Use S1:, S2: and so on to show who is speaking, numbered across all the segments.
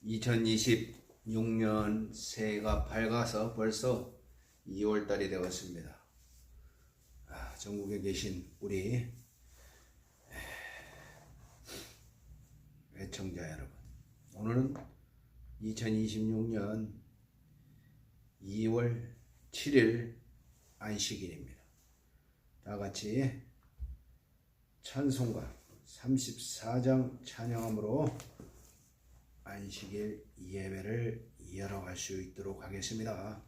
S1: 2026년 새해가 밝아서 벌써 2월달이 되었습니다. 전국에 계신 우리 애청자 여러분, 오늘은 2026년 2월 7일 안식일입니다. 다같이 찬송가 34장 찬양함으로 안식일 예배를 이어갈 수 있도록 하겠습니다.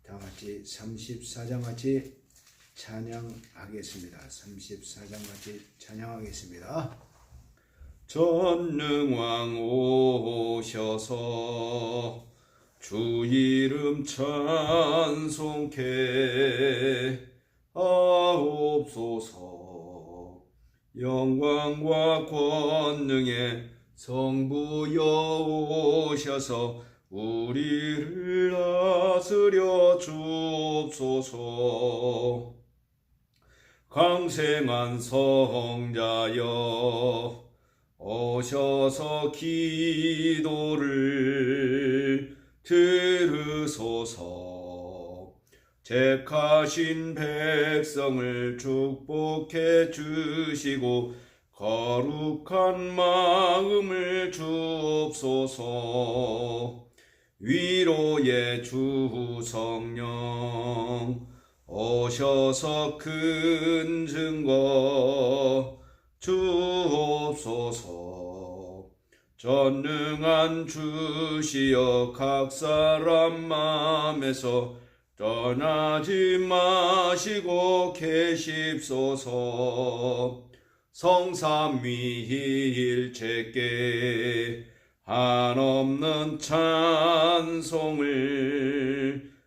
S1: 다같이 34장 같이 찬양하겠습니다. 34장 같이 찬양하겠습니다. 전능왕 오셔서 주 이름 찬송케 하옵소서. 영광과 권능의 성부여 오셔서 우리를 다스려 주옵소서. 강생한 성자여 오셔서 기도를 들으소서. 택하신 백성을 축복해 주시고 거룩한 마음을 주옵소서. 위로의 주 성령 오셔서 큰 증거 주옵소서. 전능한 주시여 각 사람 맘에서 떠나지 마시고 계십소서. 성삼위일체께 한없는 찬송을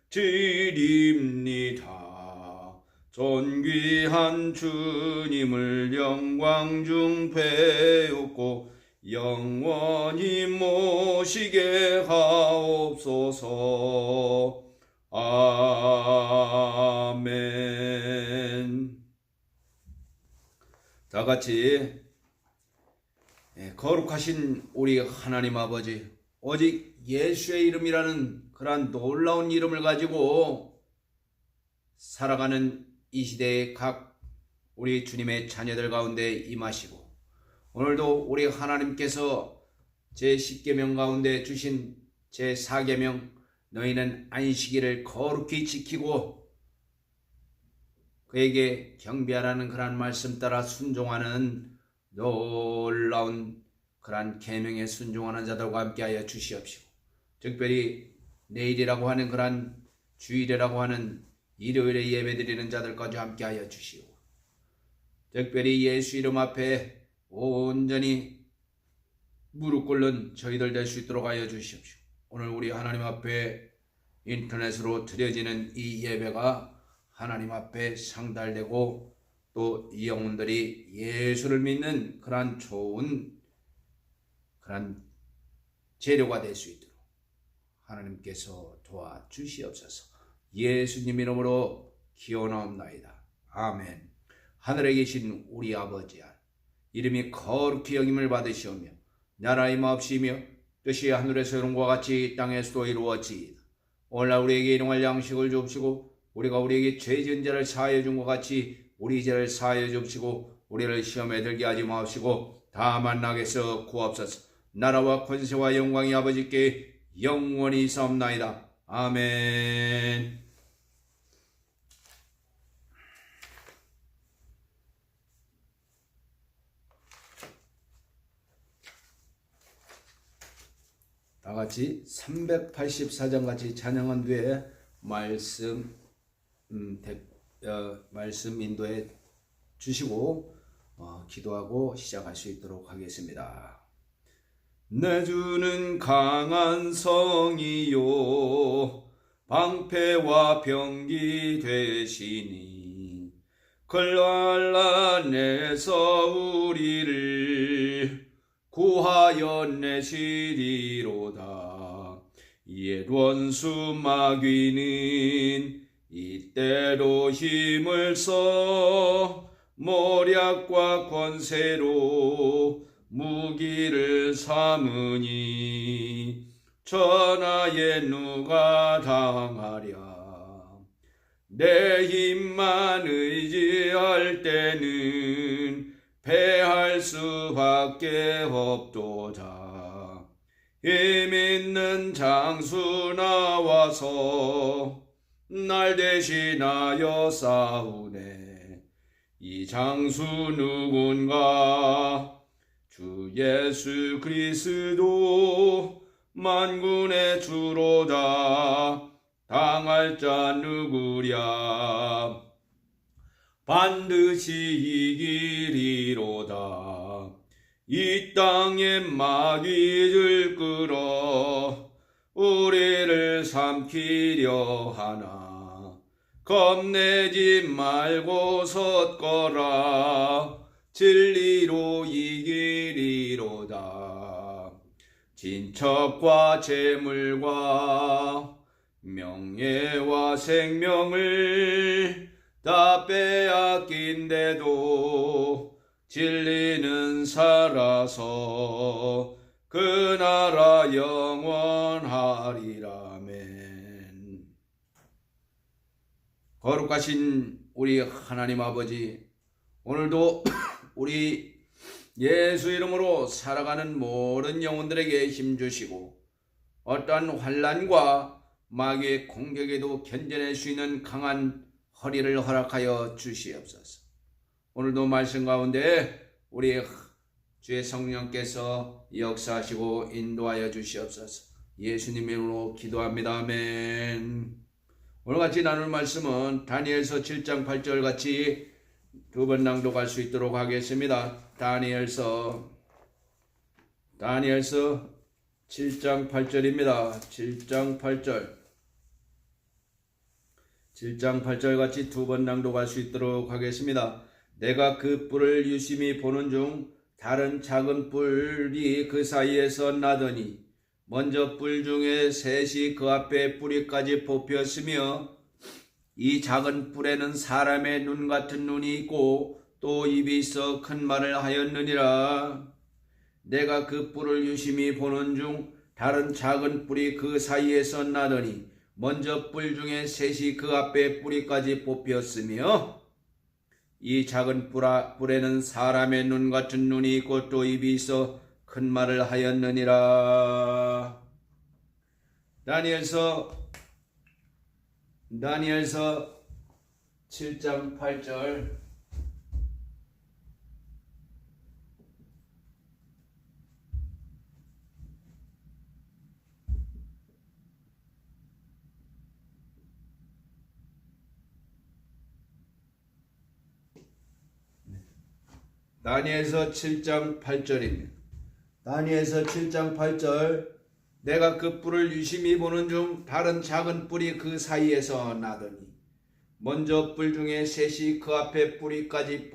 S1: 드립니다. 존귀한 주님을 영광 중 배우고 영원히 모시게 하옵소서. 아멘. 다같이 거룩하신 우리 하나님 아버지, 오직 예수의 이름이라는 그러한 놀라운 이름을 가지고 살아가는 이 시대의 각 우리 주님의 자녀들 가운데 임하시고, 오늘도 우리 하나님께서 제10계명 가운데 주신 제4계명 너희는 안식일을 거룩히 지키고 그에게 경배하라는 그러한 말씀 따라 순종하는 놀라운 그러한 계명에 순종하는 자들과 함께하여 주시옵시고, 특별히 내일이라고 하는 그러한 주일이라고 하는 일요일에 예배드리는 자들까지 함께하여 주시고, 특별히 예수 이름 앞에 온전히 무릎 꿇는 저희들 될 수 있도록 하여 주시옵시고, 오늘 우리 하나님 앞에 인터넷으로 드려지는 이 예배가 하나님 앞에 상달되고 또 이 영혼들이 예수를 믿는 그러한 좋은 그러한 재료가 될 수 있도록 하나님께서 도와주시옵소서. 예수님 이름으로 기원하옵나이다. 아멘. 하늘에 계신 우리 아버지, 이름이 거룩히 여김을 받으시오며 나라의 마옵시며 뜻이 하늘에서 이룬과 같이 땅에서도 이루어지이다. 오늘날 우리에게 일용할 양식을 주옵시고 우리가 우리에게 죄 지은 자를 사하여 준 것 같이 우리 죄를 사하여 주옵시고 우리를 시험에 들게 하지 마옵시고 다만 악에서 구하옵소서. 나라와 권세와 영광이 아버지께 영원히 있사옵나이다. 아멘. 다같이 384장 같이 찬양한 뒤에 말씀 인도해 주시고 기도하고 시작할 수 있도록 하겠습니다. 내 주는 강한 성이요 방패와 병기 되시니 걸란에서 우리를 구하여 내시리로다. 옛 원수 마귀는 이때로 힘을 써 모략과 권세로 무기를 삼으니 천하에 누가 당하랴. 내 힘만 의지할 때는 패할 수밖에 없도다. 힘 있는 장수 나와서 날 대신하여 싸우네. 이 장수 누군가? 주 예수 그리스도 만군의 주로다. 당할 자 누구랴? 반드시 이기리로다. 이 땅에 마귀를 끌어 우리를 삼키려 하나. 겁내지 말고 섰거라. 진리로 이기리로다. 진척과 재물과 명예와 생명을 다 빼앗긴데도 진리는 살아서 그 나라 영원하리라멘. 거룩하신 우리 하나님 아버지, 오늘도 우리 예수 이름으로 살아가는 모든 영혼들에게 힘주시고 어떠한 환난과 마귀의 공격에도 견뎌낼 수 있는 강한 허리를 허락하여 주시옵소서. 오늘도 말씀 가운데 우리 주의 성령께서 역사하시고 인도하여 주시옵소서. 예수님 이름으로 기도합니다. 아멘. 오늘 같이 나눌 말씀은 다니엘서 7장 8절 같이 두 번 낭독할 수 있도록 하겠습니다. 다니엘서 7장 8절입니다. 7장 8절 같이 두 번 낭독할 수 있도록 하겠습니다. 내가 그 뿔을 유심히 보는 중 다른 작은 뿔이 그 사이에서 나더니 먼저 뿔 중에 셋이 그 앞에 뿌리까지 뽑혔으며 이 작은 뿔에는 사람의 눈 같은 눈이 있고 또 입이 있어 큰 말을 하였느니라. 내가 그 뿔을 유심히 보는 중 다른 작은 뿔이 그 사이에서 나더니 먼저 뿔 중에 셋이 그 앞에 뿌리까지 뽑혔으며 이 작은 뿔에는 사람의 눈 같은 눈이 있고 또 입이 있어 큰 말을 하였느니라. 다니엘서 7장 8절. 다니엘서 7장 8절입니다. 다니엘서 7장 8절. 내가 그 뿔을 유심히 보는 중 다른 작은 뿔이 그 사이에서 나더니 먼저 뿔 중에 셋이 그 앞에 뿌리까지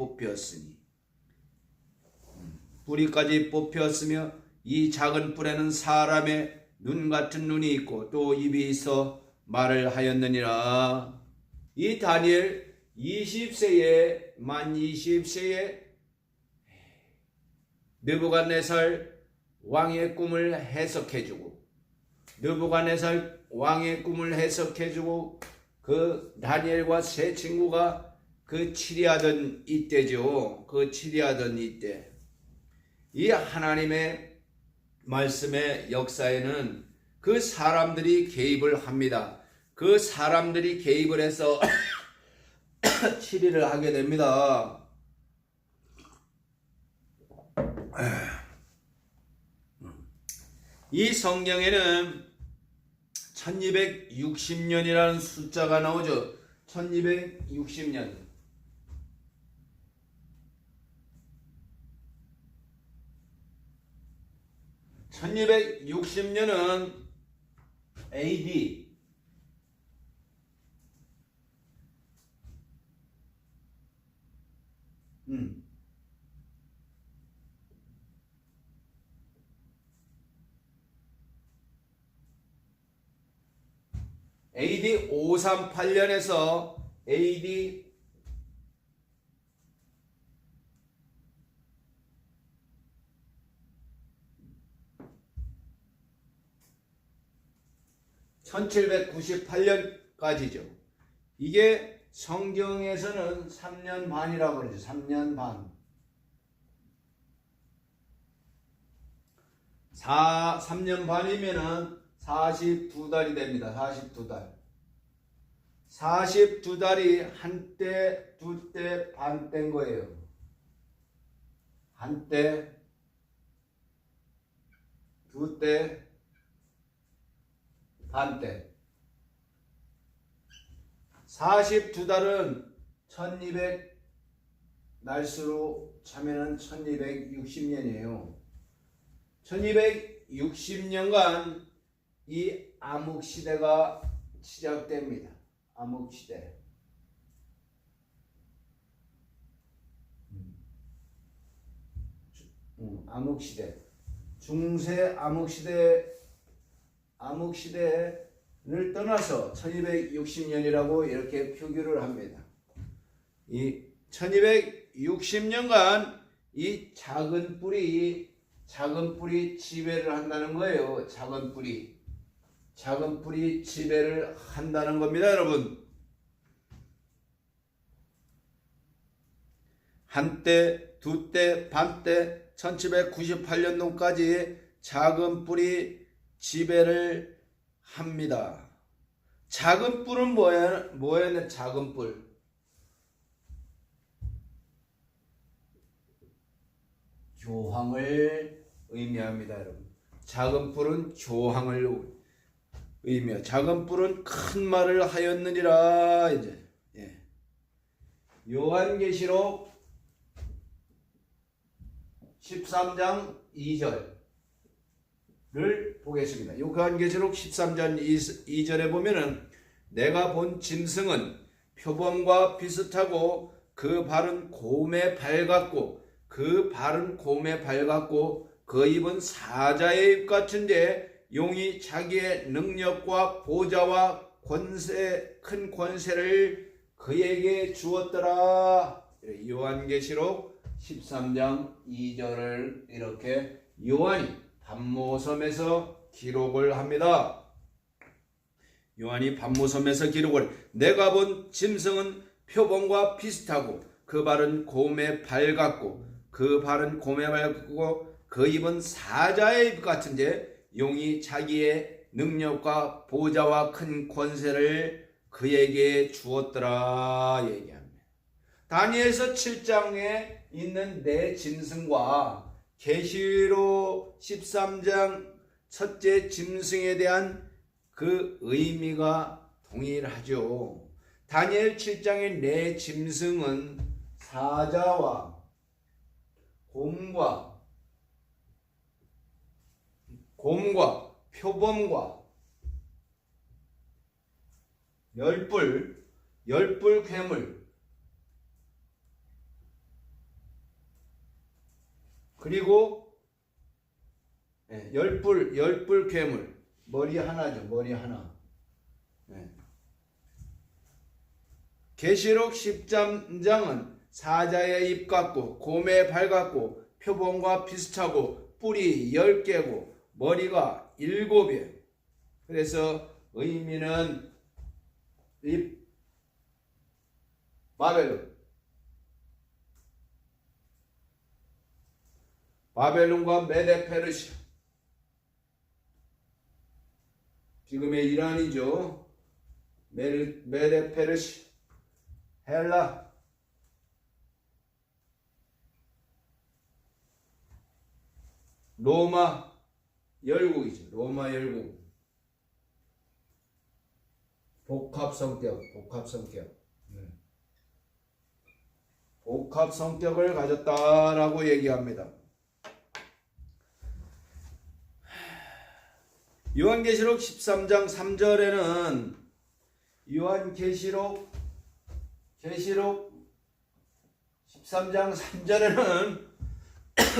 S1: 뽑혔으며 이 작은 뿔에는 사람의 눈 같은 눈이 있고 또 입이 있어 말을 하였느니라. 이 다니엘 만 20세에 느부갓네살 왕의 꿈을 해석해주고 그 다니엘과 세 친구가 그 치리하던 이때죠. 이 하나님의 말씀의 역사에는 그 사람들이 개입을 합니다. 그 사람들이 개입을 해서 치리를 하게 됩니다. 이 성경에는 1260년이라는 숫자가 나오죠. 1260년. 1260년은 AD. AD 538년에서 AD 1798년까지죠. 이게 성경에서는 3년 반이라고 그러죠. 3년 반. 3년 반이면은 42달이 됩니다. 42달. 42달이 한때, 두때, 반때인 거예요. 한때, 두때, 반때. 42달은 1200 날수로 차면은 1260년이에요. 1260년간 이 암흑시대가 시작됩니다. 암흑시대. 암흑시대. 중세 암흑시대를 떠나서 1260년이라고 이렇게 표기를 합니다. 이 1260년간 이 작은 뿔이 지배를 한다는 거예요. 작은 뿔이 지배를 한다는 겁니다, 여러분. 한때, 두때, 반때, 1798년도까지 작은 뿔이 지배를 합니다. 작은 뿔은 뭐예요? 작은 뿔. 교황을 의미합니다, 여러분. 작은 뿔은 교황을 의미해요. 작은 뿔은 큰 말을 하였느니라. 이제 요한계시록 13장 2절을 보겠습니다. 요한계시록 13장 2절에 보면은 내가 본 짐승은 표범과 비슷하고 그 발은 곰의 발 같고 그 입은 사자의 입 같은데 용이 자기의 능력과 보좌와 큰 권세를 그에게 주었더라. 요한계시록 13장 2절을 이렇게 요한이 pat모섬에서 기록을 합니다. 요한이 pat모섬에서 기록을 내가 본 짐승은 표범과 비슷하고 그 발은 곰의 발 같고 그 입은 사자의 입 같은데 용이 자기의 능력과 보좌와 큰 권세를 그에게 주었더라 얘기합니다. 다니엘서 7장에 있는 네 짐승과 계시록 13장 첫째 짐승에 대한 그 의미가 동일하죠. 다니엘 7장의 네 짐승은 사자와 곰과 표범과 열불 괴물 그리고 열불 괴물 머리 하나죠. 머리 하나. 계시록 13장은 사자의 입 같고 곰의 발 같고 표범과 비슷하고 뿔이 10개고 머리가 7개. 그래서 의미는 이 바벨론과 메데페르시아 지금의 이란이죠. 메데페르시아 헬라 로마 열국이죠. 로마 열국 복합 성격을 가졌다라고 얘기합니다. 요한계시록 13장 3절에는 계시록 13장 3절에는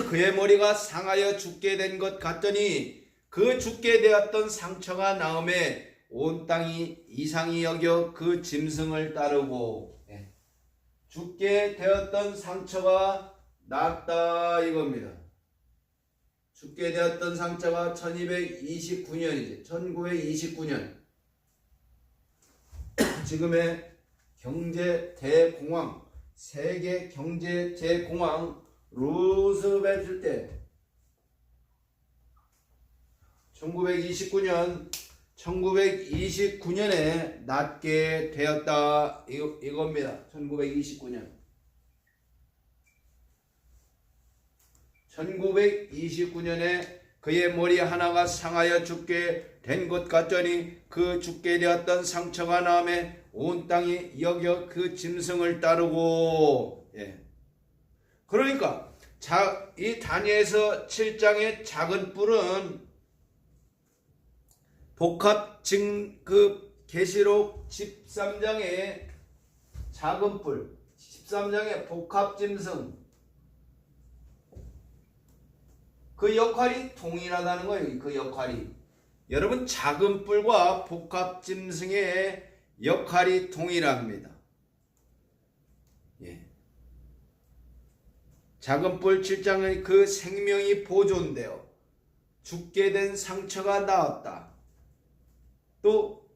S1: 그의 머리가 상하여 죽게 된 것 같더니 그 죽게 되었던 상처가 나음에 온 땅이 이상히 여겨 그 짐승을 따르고 죽게 되었던 상처가 낫다 이겁니다. 죽게 되었던 상처가 1229년이죠. 1929년 지금의 경제 대공황, 세계 경제 대공황 루스벨트 때 1929년에 낳게 되었다 이겁니다. 1929년에 그의 머리 하나가 상하여 죽게 된 것 같더니 그 죽게 되었던 상처가 남에 온 땅이 여겨 그 짐승을 따르고. 그러니까 이 다니엘서 7장의 작은 뿔은 계시록 13장의 작은 뿔, 13장의 복합 짐승, 그 역할이 동일하다는 거예요. 그 역할이. 여러분, 작은 뿔과 복합 짐승의 역할이 동일합니다. 작은 뿔 7장의 그 생명이 보존되어 죽게 된 상처가 나았다. 또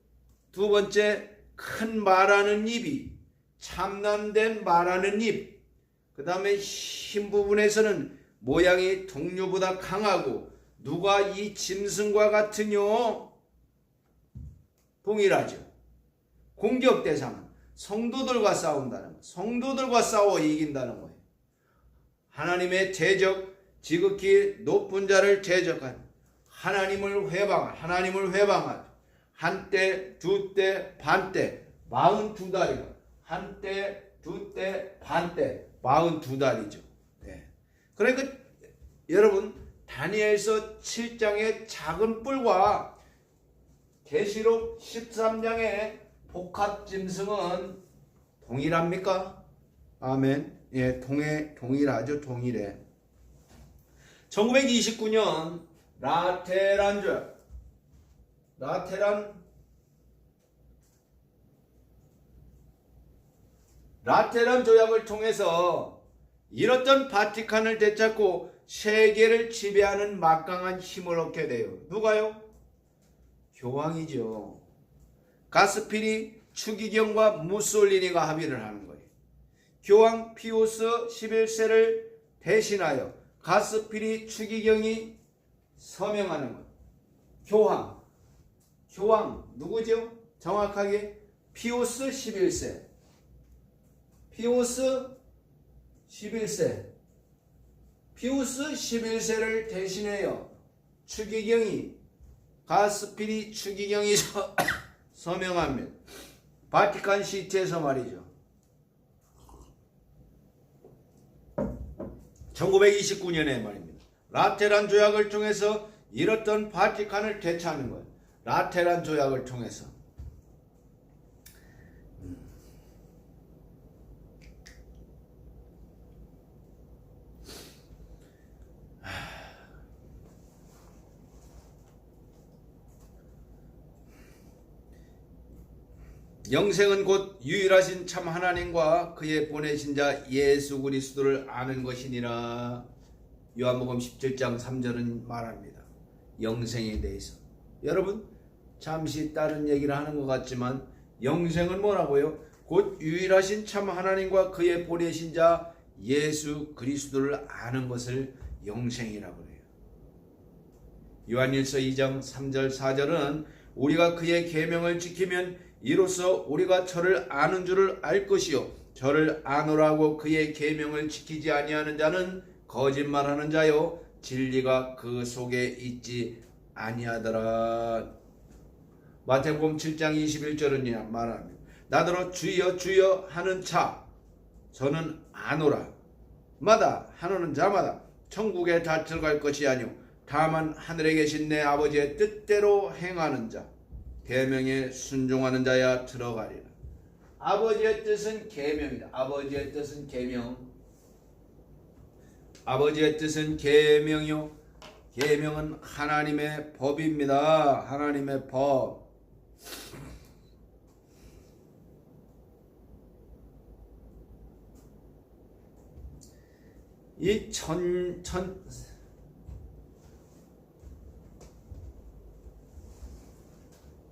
S1: 두 번째, 큰 말하는 입이, 참남된 말하는 입. 그 다음에 흰 부분에서는 모양이 동류보다 강하고 누가 이 짐승과 같으뇨? 동일하죠. 공격 대상은 성도들과 싸운다는 거. 성도들과 싸워 이긴다는 거예요. 하나님의 대적, 지극히 높은 자를 대적한 하나님을 회방한 한때, 두때, 반때, 42다리가 한때, 두때, 반때, 42다리죠. 그러니까 여러분, 다니엘서 7장의 작은 뿔과 계시록 13장의 복합 짐승은 동일합니까? 아멘. 동일하죠. 동일해. 1929년 라테란 조약을 통해서 이렇던 바티칸을 되찾고 세계를 지배하는 막강한 힘을 얻게 돼요. 누가요? 교황이죠. 가스피리, 추기경과 무솔리니가 합의를 하는 거예요. 교황 피우스 11세를 대신하여 가스피리, 추기경이 서명하는 거예요. 교황 누구죠? 정확하게 피우스 11세. 피우스 11세를 대신해요. 가스피리 추기경이 서명합니다. 바티칸 시티에서 말이죠. 1929년에 말입니다. 라테란 조약을 통해서 이뤘던 바티칸을 되찾는 거예요. 라테란 조약을 통해서. 영생은 곧 유일하신 참 하나님과 그의 보내신 자 예수 그리스도를 아는 것이니라. 요한복음 17장 3절은 말합니다. 영생에 대해서. 여러분, 잠시 다른 얘기를 하는 것 같지만 영생은 뭐라고요? 곧 유일하신 참 하나님과 그의 보내신 자 예수 그리스도를 아는 것을 영생이라고 해요. 요한일서 2장 3절 4절은 우리가 그의 계명을 지키면 이로써 우리가 저를 아는 줄을 알 것이요 저를 아노라고 그의 계명을 지키지 아니하는 자는 거짓말하는 자요 진리가 그 속에 있지 아니하더라. 마태복음 7장 21절은 말합니다. 나더러 주여 주여 하는 자 저는 아노라. 하는 자마다 천국에 다 들어갈 것이 아니오 다만 하늘에 계신 내 아버지의 뜻대로 행하는 자 계명에 순종하는 자야 들어가리라. 아버지의 뜻은 계명이다. 아버지의 뜻은 계명. 아버지의 뜻은 계명이요. 계명은 하나님의 법입니다. 하나님의 법. 이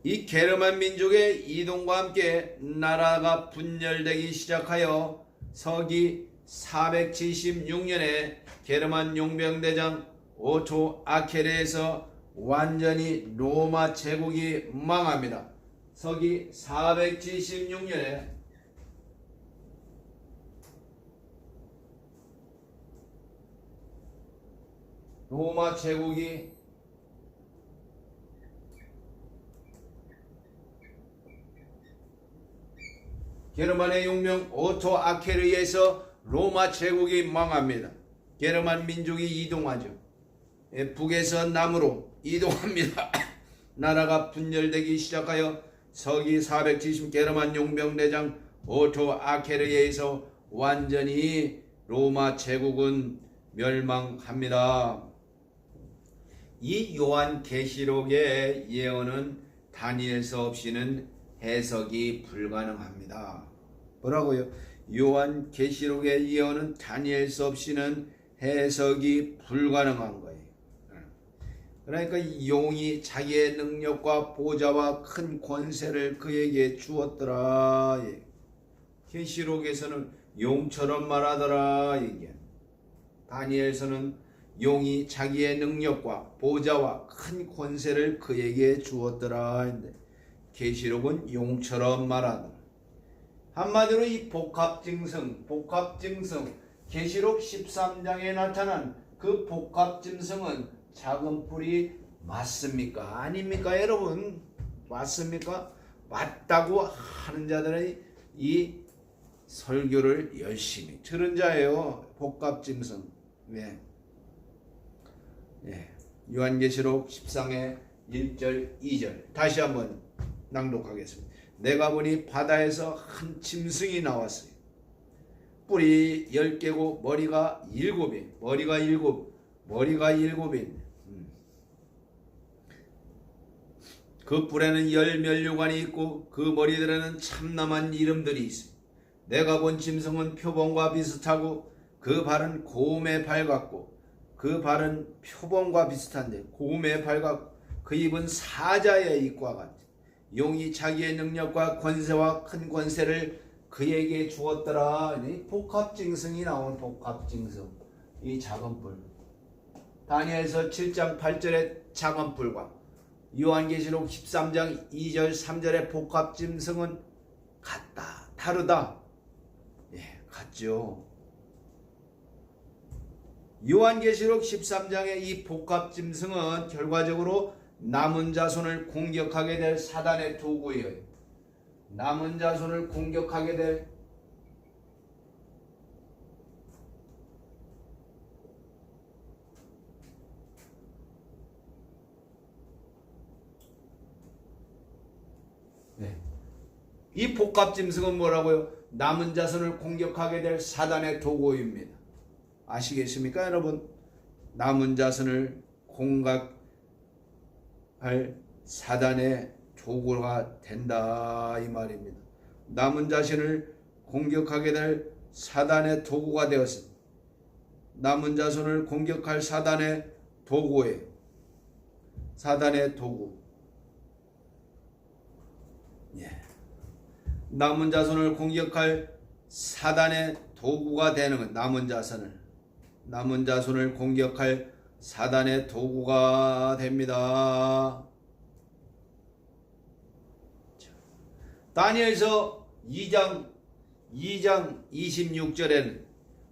S1: 이 게르만 민족의 이동과 함께 나라가 분열되기 시작하여 서기 476년에 게르만 용병대장 오토 아케르에서 완전히 로마 제국이 망합니다. 서기 476년에 로마 제국이 게르만의 용병 오토 아케르에서 로마 제국이 망합니다. 게르만 민족이 이동하죠. 북에서 남으로 이동합니다. 나라가 분열되기 시작하여 서기 470 게르만 용병대장 오토 아케르에 의해서 완전히 로마 제국은 멸망합니다. 이 요한계시록의 예언은 다니엘서 없이는 해석이 불가능합니다. 뭐라고요? 요한계시록의 예언은 다니엘서 없이는 해석이 불가능한 거예요. 그러니까 용이 자기의 능력과 보좌와 큰 권세를 그에게 주었더라. 계시록에서는 용처럼 말하더라. 이게 다니엘서는 용이 자기의 능력과 보좌와 큰 권세를 그에게 주었더라. 계시록은 용처럼 말하더라. 한마디로 이 복합증성, 계시록 13장에 나타난 그 복합증성은 작은 뿔이 맞습니까? 아닙니까? 여러분 맞습니까? 맞다고 하는 자들의 이 설교를 열심히 들은 자예요. 복합증성. 왜? 요한계시록 13의 1절 2절 다시 한번 낭독하겠습니다. 내가 보니 바다에서 한 짐승이 나왔어요. 뿔이 10개고 머리가 7이 머리가 7인 그 뿔에는 10면류관이 있고 그 머리들에는 참남한 이름들이 있어요. 내가 본 짐승은 표범과 비슷하고 그 발은 곰의 발 같고 그 발은 표범과 비슷한데 곰의 발 같고 그 입은 사자의 입과 같아. 용이 자기의 능력과 권세와 큰 권세를 그에게 주었더라. 복합증성이 나온 복합증성. 이 작은 뿔. 다니엘서 7장 8절의 작은 뿔과 요한계시록 13장 2절 3절의 복합짐승은 같다. 다르다. 같죠. 요한계시록 13장의 이 복합짐승은 결과적으로 남은 자손을 공격하게 될 사단의 도구예요. 남은 자손을 공격하게 될 이 복합짐승은 뭐라고요? 남은 자손을 공격하게 될 사단의 도구입니다. 아시겠습니까, 여러분? 남은 자손을 공격할 사단의 도구가 된다 이 말입니다. 남은 자손을 공격하게 될 사단의 도구가 되었습니다. 남은 자손을 공격할 사단의 도구예요. 사단의 도구. 남은 자손을 공격할 사단의 도구가 되는 것. 남은 자손을 공격할 사단의 도구가 됩니다. 다니엘서 2장 26절에는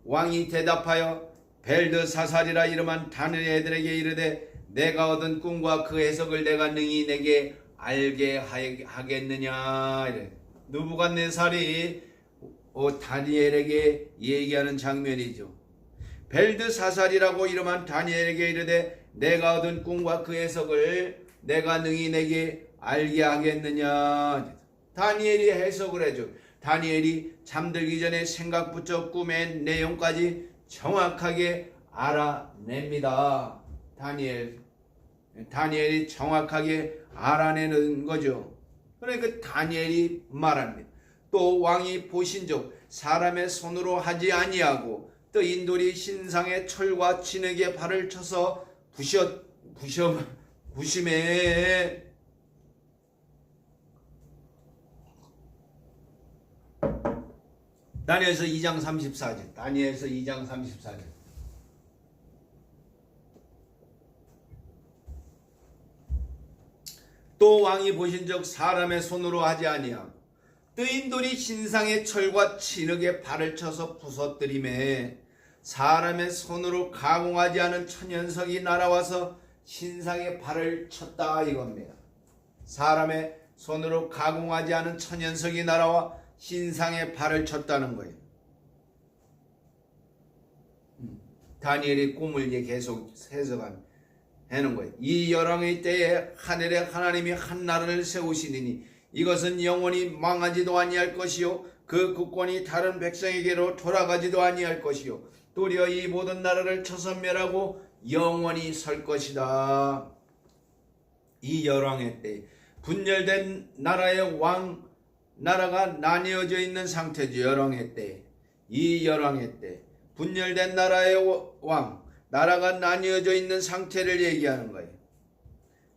S1: 왕이 대답하여 벨드사살이라 이름한 다니엘에게 이르되 내가 얻은 꿈과 그 해석을 내가 능히 내게 알게 하겠느냐. 이래. 느부갓네살이 다니엘에게 얘기하는 장면이죠. 벨드사살이라고 이름한 다니엘에게 이르되 내가 얻은 꿈과 그 해석을 내가 능히 내게 알게 하겠느냐. 다니엘이 해석을 해줘. 다니엘이 잠들기 전에 생각부터 꿈의 내용까지 정확하게 알아냅니다. 다니엘이 정확하게 알아내는 거죠. 그러니까 다니엘이 말합니다. 또 왕이 보신 적 사람의 손으로 하지 아니하고 뜨인 돌이 신상의 철과 진흙에 발을 쳐서 부심에 다니엘서 2장 34절. 다니엘서 2장 34절. 또 왕이 보신즉 사람의 손으로 하지 아니하고 뜨인 돌이 신상의 철과 진흙에 발을 쳐서 부서뜨리매 사람의 손으로 가공하지 않은 천연석이 날아와서 신상의 발을 쳤다 이겁니다. 사람의 손으로 가공하지 않은 천연석이 날아와 신상의 발을 쳤다는 거예요. 다니엘이 꿈을 이제 계속 해석하는 거예요. 이 열왕의 때에 하늘에 하나님이 한 나라를 세우시리니 이것은 영원히 망하지도 아니할 것이요 그 국권이 다른 백성에게로 돌아가지도 아니할 것이요 도리어 이 모든 나라를 쳐서 멸하고 영원히 설 것이다. 이 열왕의 때 분열된 나라의 왕 나라가 나뉘어져 있는 상태죠. 열왕의 때 이 열왕의 때 분열된 나라의 왕 나라가 나뉘어져 있는 상태를 얘기하는 거예요.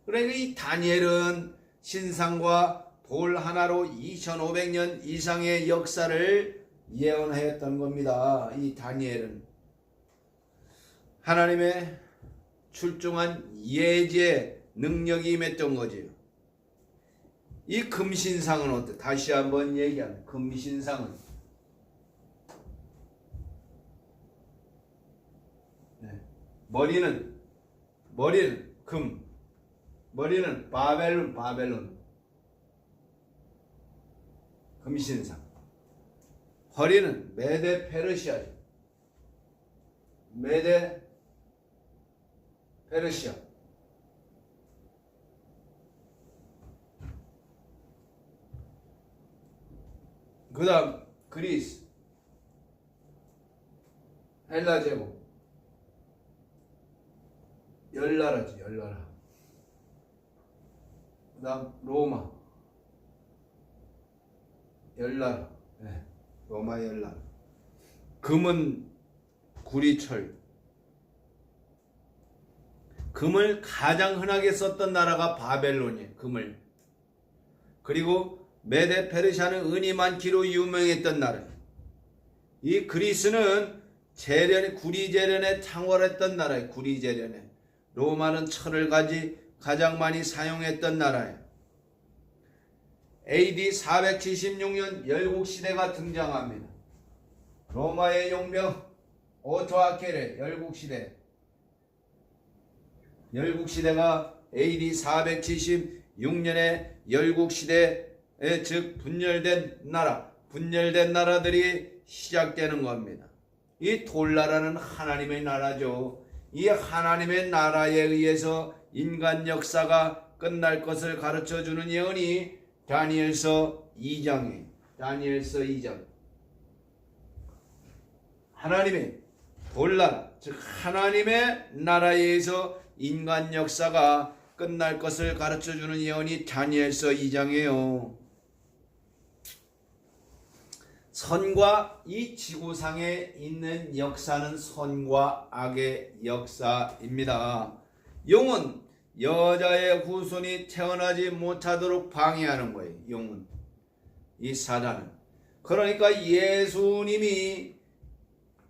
S1: 그러니까 이 다니엘은 신상과 돌 하나로 2500년 이상의 역사를 예언하였던 겁니다. 이 다니엘은 하나님의 출중한 예지의 능력이 임했던 거지요. 이 금신상은 어때? 다시 한번 얘기하면 금신상은 머리는 금, 머리는 바벨론 금신상, 허리는 메데 페르시아죠. 메데 페르시아. 그 다음 그리스, 헬라 제국, 열나라지 열나라. 그 다음 로마, 열나라. 네, 로마 열나라. 금은 구리철. 금을 가장 흔하게 썼던 나라가 바벨론이에요. 금을. 그리고 메데 페르시아는 은이 많기로 유명했던 나라예요. 이 그리스는 구리 재련에 탕월했던 나라예요. 구리 재련에. 로마는 철을 가장 많이 사용했던 나라예요. AD 476년 열국시대가 등장합니다. 로마의 용병 오토아켈의 열국시대. 열국시대가 AD 476년에 열국시대 즉 분열된 나라들이 시작되는 겁니다. 이 돌나라는 하나님의 나라죠. 이 하나님의 나라에 의해서 인간 역사가 끝날 것을 가르쳐주는 예언이 다니엘서 2장이에요. 다니엘서 2장. 하나님의 돌나라, 즉 하나님의 나라에 의해서 인간 역사가 끝날 것을 가르쳐주는 예언이 다니엘서 2장이에요. 선과 이 지구상에 있는 역사는 선과 악의 역사입니다. 용은 여자의 후손이 태어나지 못하도록 방해하는 거예요. 용은. 이 사단은. 그러니까 예수님이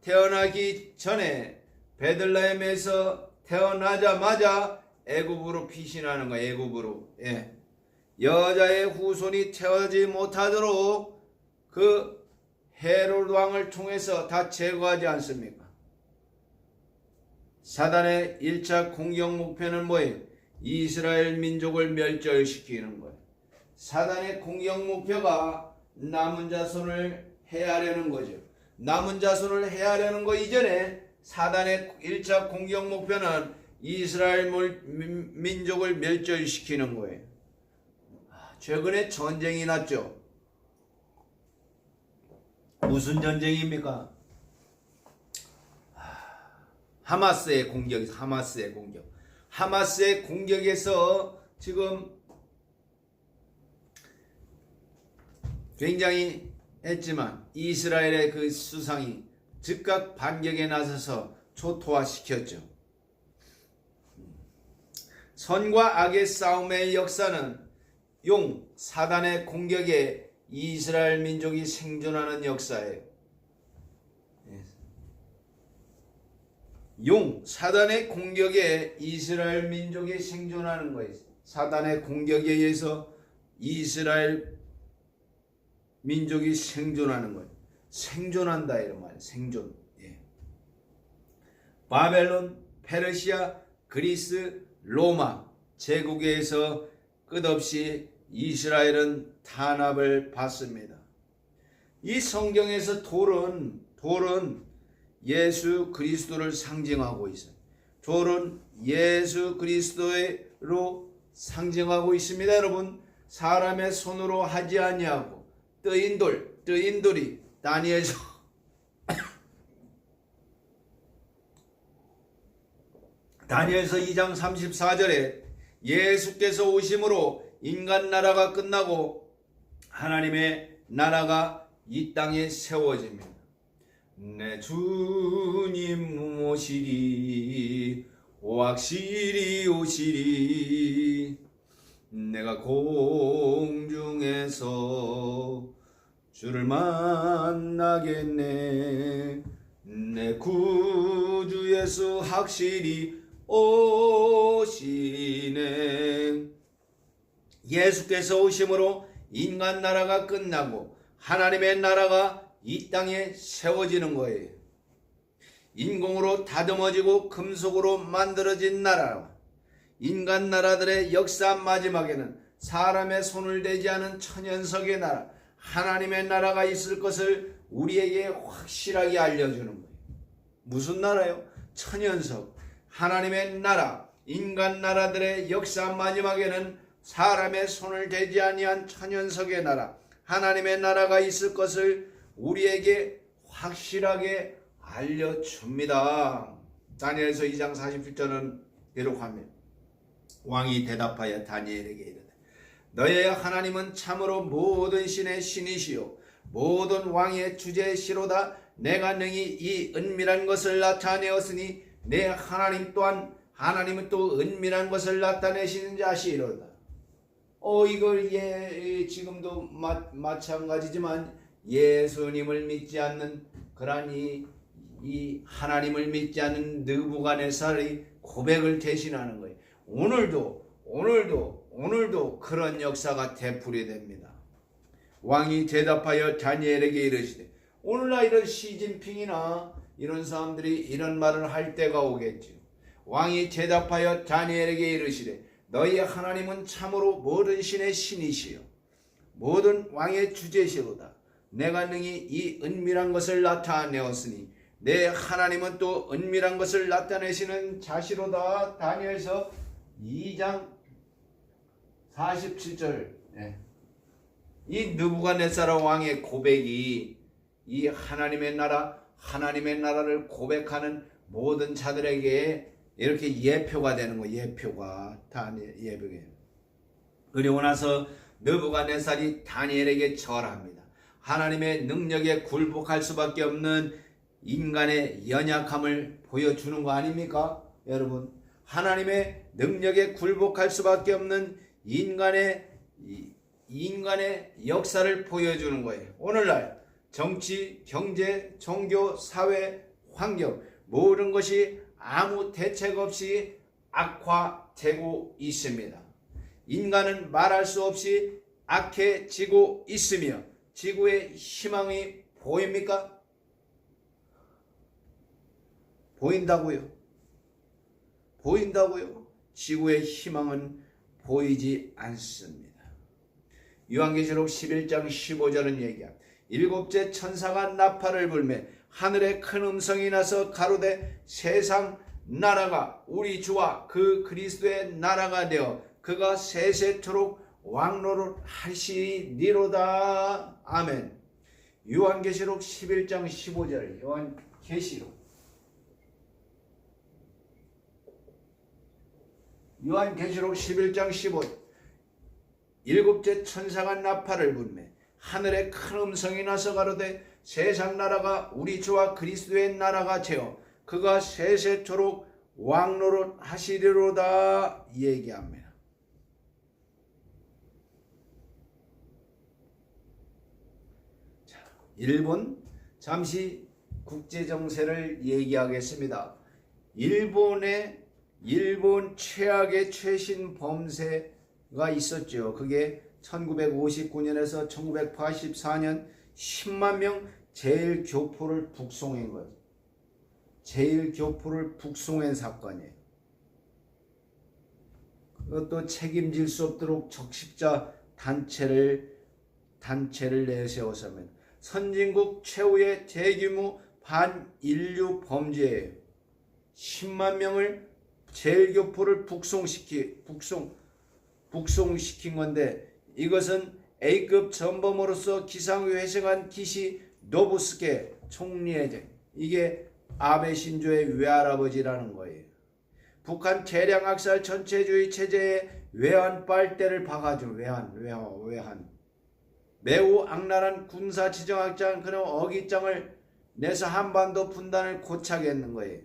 S1: 태어나기 전에 베들레헴에서 태어나자마자 애굽으로 피신하는 거예요. 애굽으로. 예. 여자의 후손이 태어나지 못하도록 그 헤롯 왕을 통해서 다 제거하지 않습니까? 사단의 1차 공격 목표는 뭐예요? 이스라엘 민족을 멸절시키는 거예요. 사단의 공격 목표가 남은 자손을 해하려는 거죠. 남은 자손을 해하려는 거 이전에 사단의 1차 공격 목표는 이스라엘 민족을 멸절시키는 거예요. 최근에 전쟁이 났죠. 무슨 전쟁입니까? 하마스의 공격에서 하마스의 공격에서 지금 굉장히 했지만 이스라엘의 그 수상이 즉각 반격에 나서서 초토화시켰죠. 선과 악의 싸움의 역사는 사단의 공격에 이스라엘 민족이 생존하는 역사예요. 사단의 공격에 이스라엘 민족이 생존하는 거예요. 사단의 공격에 의해서 이스라엘 민족이 생존하는 거예요. 생존한다 이런 말이에요. 생존. 예. 바벨론, 페르시아, 그리스, 로마 제국에서 끝없이 이스라엘은 탄압을 받습니다. 이 성경에서 돌은 예수 그리스도를 상징하고 있어요. 돌은 예수 그리스도로 상징하고 있습니다. 여러분, 사람의 손으로 하지 아니하고 뜨인 돌이 다니엘서 다니엘서 2장 34절에 예수께서 오심으로 인간 나라가 끝나고 하나님의 나라가 이 땅에 세워집니다. 내 주님 오시리, 확실히 오시리. 내가 공중에서 주를 만나겠네. 내 구주 예수 확실히 오시네. 예수께서 오심으로 인간 나라가 끝나고 하나님의 나라가 이 땅에 세워지는 거예요. 인공으로 다듬어지고 금속으로 만들어진 나라, 인간 나라들의 역사 마지막에는 사람의 손을 대지 않은 천연석의 나라, 하나님의 나라가 있을 것을 우리에게 확실하게 알려주는 거예요. 무슨 나라요? 천연석, 하나님의 나라, 인간 나라들의 역사 마지막에는 사람의 손을 대지 아니한 천연석의 나라, 하나님의 나라가 있을 것을 우리에게 확실하게 알려줍니다. 다니엘서 2장 47절은 기록합니다. 왕이 대답하여 다니엘에게 이르되 너의 하나님은 참으로 모든 신의 신이시요 모든 왕의 주제시로다. 내가 능히 이 은밀한 것을 나타내었으니 내 하나님 또한 하나님은 또 은밀한 것을 나타내시는 자시로다. 이걸 지금도 마찬가지지만 예수님을 믿지 않는 그러한 이 하나님을 믿지 않는 느부갓네살의 고백을 대신하는 거예요. 오늘도 그런 역사가 되풀이됩니다. 왕이 대답하여 다니엘에게 이르시되 오늘날 이런 시진핑이나 이런 사람들이 이런 말을 할 때가 오겠죠. 왕이 대답하여 다니엘에게 이르시되 너희 하나님은 참으로 모든 신의 신이시요 모든 왕의 주제시로다. 내가 능히 이 은밀한 것을 나타내었으니 내 하나님은 또 은밀한 것을 나타내시는 자시로다. 다니엘서 2장 47절. 이 느부갓네살 왕의 고백이 이 하나님의 나라를 고백하는 모든 자들에게 이렇게 예표가 되는 거예요. 예표가 예표예요. 그리고 나서 느부갓네살이 다니엘에게 절합니다. 하나님의 능력에 굴복할 수밖에 없는 인간의 연약함을 보여주는 거 아닙니까? 여러분, 하나님의 능력에 굴복할 수밖에 없는 인간의 역사를 보여주는 거예요. 오늘날 정치, 경제, 종교, 사회, 환경 모든 것이 아무 대책 없이 악화되고 있습니다. 인간은 말할 수 없이 악해지고 있으며 지구의 희망이 보입니까? 보인다고요? 지구의 희망은 보이지 않습니다. 요한계시록 11장 15절은 얘기합니다. 일곱째 천사가 나팔을 불매 하늘에 큰 음성이 나서 가로되 세상 나라가 우리 주와 그 그리스도의 나라가 되어 그가 세세토록 왕노릇 하시리로다. 아멘. 요한계시록 11장 15절. 요한계시록 11장 15절. 일곱째 천사가 나팔을 불매 하늘에 큰 음성이 나서 가로되 세상 나라가 우리 주와 그리스도의 나라가 되어 그가 세세토록 왕노릇 하시리로다 얘기합니다. 일본 잠시 국제정세를 얘기하겠습니다. 일본 최악의 최신 범죄가 있었죠. 그게 1959년에서 1984년 10만 명 제일교포를 북송한 거예요. 제일교포를 북송한 사건이에요. 그것도 책임질 수 없도록 적십자 단체를 내세워서면 선진국 최후의 대규모 반인류 범죄예요. 10만 명을 제일교포를 북송시킨 건데, 이것은 A급 전범으로서 기상을 회생한 기시 노부스케 총리의, 이게 아베 신조의 외할아버지라는 거예요. 북한 대량 학살 전체주의 체제에 외환 빨대를 박아준 외환. 매우 악랄한 군사 지정학장 그런 어깃장을 내서 한반도 분단을 고착 했는 거예요.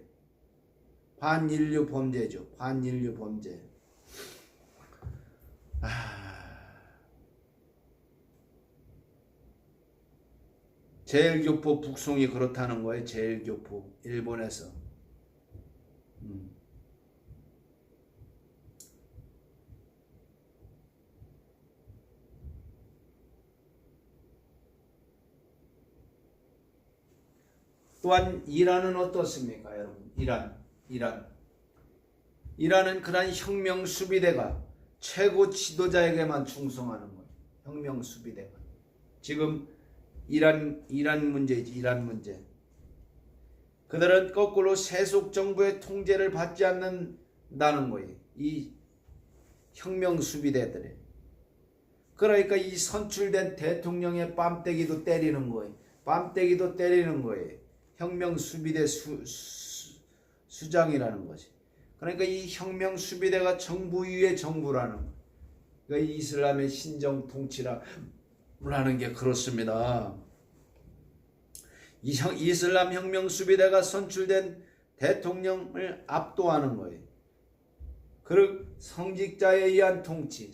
S1: 반인류 범죄죠. 반인류 범죄. 제일교포 북송이 그렇다는 거예요. 제일교포 일본에서. 또한 이란은 어떻습니까, 여러분? 이란은 그런 혁명 수비대가 최고 지도자에게만 충성하는 거예요. 혁명 수비대가. 지금 이란 문제이지, 이란 문제. 그들은 거꾸로 세속 정부의 통제를 받지 않는다는 거예요. 이 혁명 수비대들이. 그러니까 이 선출된 대통령의 뺨때기도 때리는 거예요. 뺨때기도 때리는 거예요. 혁명 수비대 수장이라는 거지. 그러니까 이 혁명 수비대가 정부 위의 정부라는 거예요. 그러니까 이 이슬람의 신정 통치라는 게 그렇습니다. 이 이슬람 혁명 수비대가 선출된 대통령을 압도하는 거예요. 그리고 성직자에 의한 통치,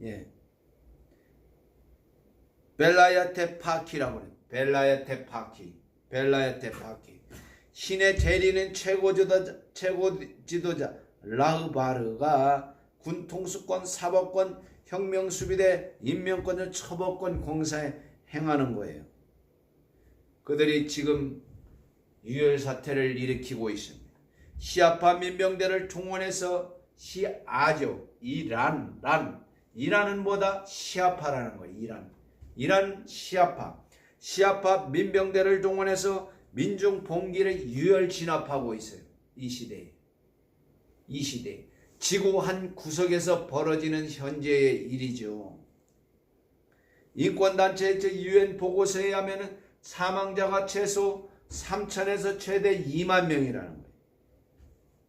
S1: 예. 벨라야테 파키라고 해요. 벨라야테 파키. 신의 대리는 최고 지도자 라흐바르가 군 통수권, 사법권, 혁명 수비대, 인명권을 처벌권 공사에 행하는 거예요. 그들이 지금 유혈 사태를 일으키고 있습니다. 시아파 민병대를 동원해서 이란은 뭐다? 시아파라는 거예요. 이란 시아파 민병대를 동원해서 민중 봉기를 유혈 진압하고 있어요. 이 시대에 지구 한 구석에서 벌어지는 현재의 일이죠. 인권단체 UN 보고서에 의하면 사망자가 최소 3천에서 최대 2만 명이라는 거예요.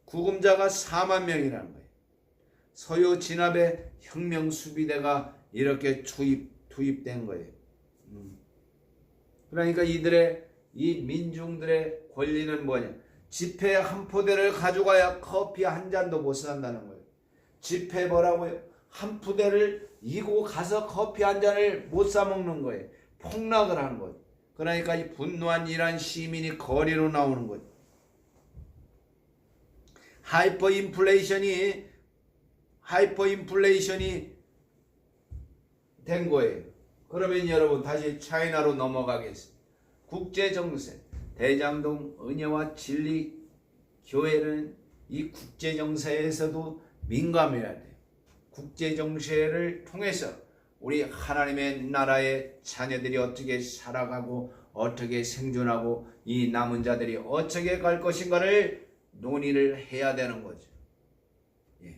S1: 구금자가 4만 명이라는 거예요. 서요 진압에 혁명 수비대가 이렇게 투입된 거예요. 그러니까 이 민중들의 권리는 뭐냐? 집회 한 포대를 가져가야 커피 한 잔도 못 산다는 거예요. 집회 뭐라고요? 한 푸대를 이고 가서 커피 한 잔을 못 사 먹는 거예요. 폭락을 하는 거예요. 그러니까 이 분노한 이란 시민이 거리로 나오는 거예요. 하이퍼 인플레이션이 된 거예요. 그러면 여러분 다시 차이나로 넘어가겠습니다. 국제정세, 대장동 은혜와 진리 교회는 이 국제정세에서도 민감해야 돼요. 국제정세를 통해서 우리 하나님의 나라의 자녀들이 어떻게 살아가고 어떻게 생존하고 이 남은 자들이 어떻게 갈 것인가를 논의를 해야 되는 거죠. 예.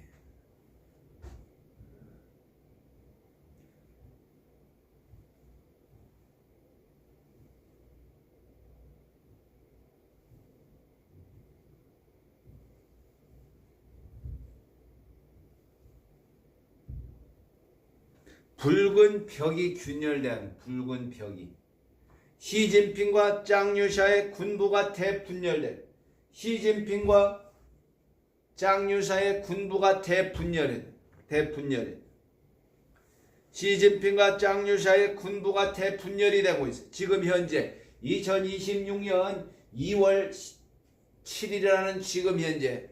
S1: 붉은 벽이 균열된 붉은 벽이 시진핑과 짱유샤의 군부가 대분열된 시진핑과 짱유샤의 군부가 대분열된 시진핑과 짱유샤의 군부가 대분열이 되고 있어요. 지금 현재 2026년 2월 7일이라는 지금 현재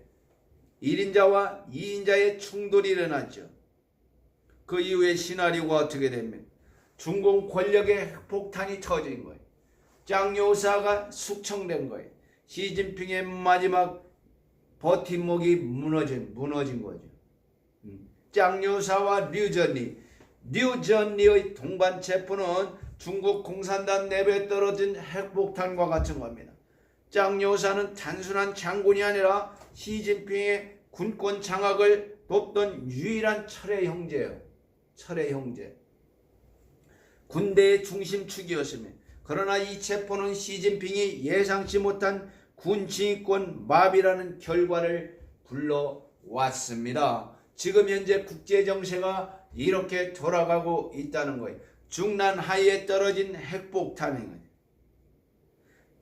S1: 1인자와 2인자의 충돌이 일어났죠. 그 이후에 시나리오가 어떻게 됩니까? 중공 권력의 핵폭탄이 터진 거예요. 짱요사가 숙청된 거예요. 시진핑의 마지막 버팀목이 무너진 거죠. 짱요사와 류전리의 동반 체포는 중국 공산당 내부에 떨어진 핵폭탄과 같은 겁니다. 짱요사는 단순한 장군이 아니라 시진핑의 군권 장악을 돕던 유일한 철의 형제예요. 철의 형제. 군대의 중심축이었으며, 그러나 이 체포는 시진핑이 예상치 못한 군지휘권 마비라는 결과를 불러왔습니다. 지금 현재 국제정세가 이렇게 돌아가고 있다는 거예요. 중난 하위에 떨어진 핵폭탄행은